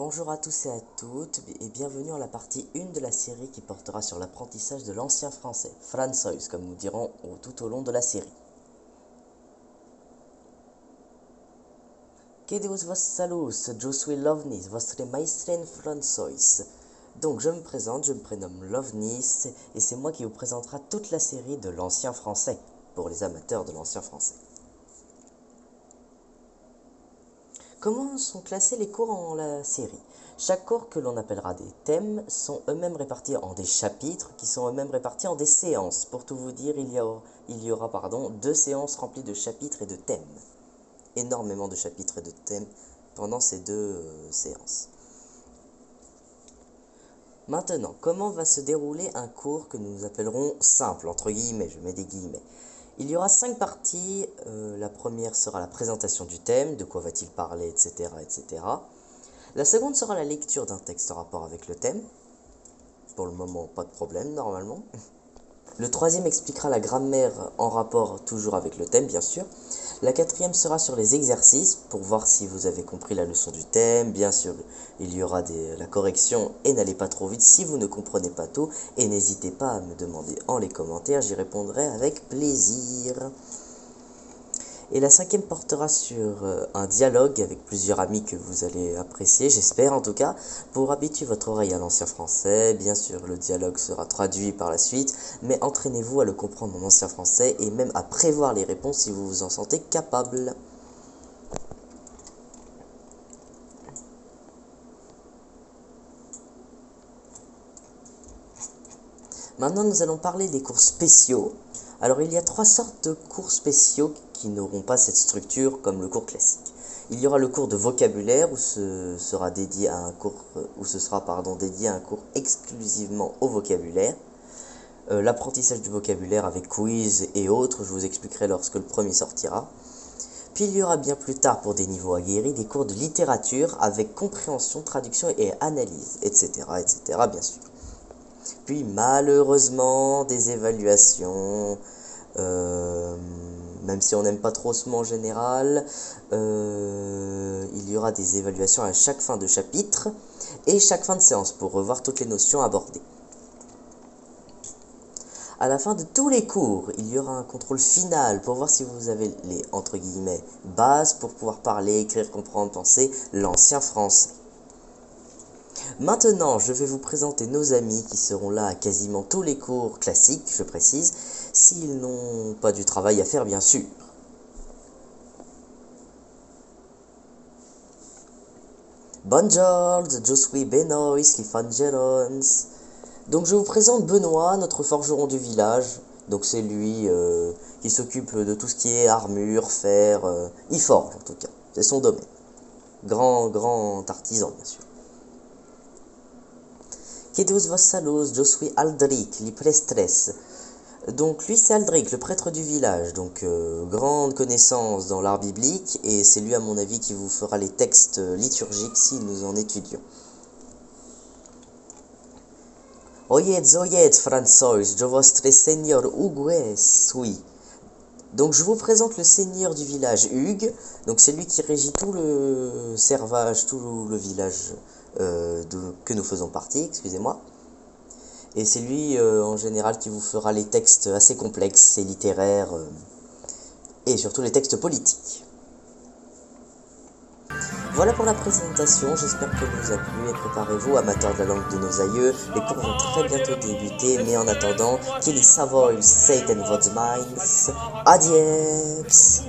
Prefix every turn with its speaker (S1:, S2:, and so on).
S1: Bonjour à tous et à toutes et bienvenue en la partie 1 de la série qui portera sur l'apprentissage de l'ancien français, François, comme nous dirons tout au long de la série. Que Deus vos salus, je suis Lovnis, votre maître en François. Donc je me présente, je me prénomme Lovnis et c'est moi qui vous présentera toute la série de l'ancien français, pour les amateurs de l'ancien français. Comment sont classés les cours en la série? Chaque cours que l'on appellera des thèmes sont eux-mêmes répartis en des chapitres qui sont eux-mêmes répartis en des séances. Pour tout vous dire, il y aura 2 séances remplies de chapitres et de thèmes. Énormément de chapitres et de thèmes pendant ces 2 séances. Maintenant, comment va se dérouler un cours que nous appellerons simple, entre guillemets, je mets des guillemets. Il y aura 5 parties, la première sera la présentation du thème, de quoi va-t-il parler, etc., etc. La seconde sera la lecture d'un texte en rapport avec le thème. Pour le moment, pas de problème, normalement. Le troisième expliquera la grammaire en rapport toujours avec le thème, bien sûr. La quatrième sera sur les exercices, pour voir si vous avez compris la leçon du thème. Bien sûr, il y aura la correction et n'allez pas trop vite si vous ne comprenez pas tout. Et n'hésitez pas à me demander en les commentaires, j'y répondrai avec plaisir. Et la 5e portera sur un dialogue avec plusieurs amis que vous allez apprécier, j'espère en tout cas, pour habituer votre oreille à l'ancien français. Bien sûr, le dialogue sera traduit par la suite, mais entraînez-vous à le comprendre en ancien français et même à prévoir les réponses si vous vous en sentez capable. Maintenant, nous allons parler des cours spéciaux. Alors, il y a 3 sortes de cours spéciaux qui n'auront pas cette structure comme le cours classique. Il y aura le cours de vocabulaire où ce sera dédié à un cours dédié à un cours exclusivement au vocabulaire. L'apprentissage du vocabulaire avec quiz et autres, je vous expliquerai lorsque le premier sortira. Puis il y aura bien plus tard pour des niveaux aguerris des cours de littérature avec compréhension, traduction et analyse, etc., etc. bien sûr. Puis malheureusement des évaluations, même si on n'aime pas trop ce mot en général, il y aura des évaluations à chaque fin de chapitre et chaque fin de séance pour revoir toutes les notions abordées. À la fin de tous les cours, il y aura un contrôle final pour voir si vous avez les, entre guillemets, bases pour pouvoir parler, écrire, comprendre, penser l'ancien français. Maintenant, je vais vous présenter nos amis qui seront là à quasiment tous les cours classiques, je précise, s'ils n'ont pas du travail à faire, bien sûr. Bonjour, je suis Benoît Fangerons. Donc je vous présente Benoît, notre forgeron du village. Donc c'est lui qui s'occupe de tout ce qui est armure, fer, il forge en tout cas, c'est son domaine. Grand artisan, bien sûr. Que Deus vos salus, je suis Aldric, li prestres. Donc lui c'est Aldric, le prêtre du village, donc grande connaissance dans l'art biblique, et c'est lui à mon avis qui vous fera les textes liturgiques si nous en étudions. Oyez, François, je vostre seigneur Hugues suis. Donc je vous présente le seigneur du village Hugues, donc c'est lui qui régit tout le servage, tout le village que nous faisons partie, excusez-moi. Et c'est lui en général qui vous fera les textes assez complexes et littéraires, et surtout les textes politiques. Voilà pour la présentation, j'espère qu'elle vous a plu et préparez-vous, amateurs de la langue de nos aïeux, les cours vont très bientôt débuter, mais en attendant, qu'il y savoie Satan votre minds, adieu.
S2: Se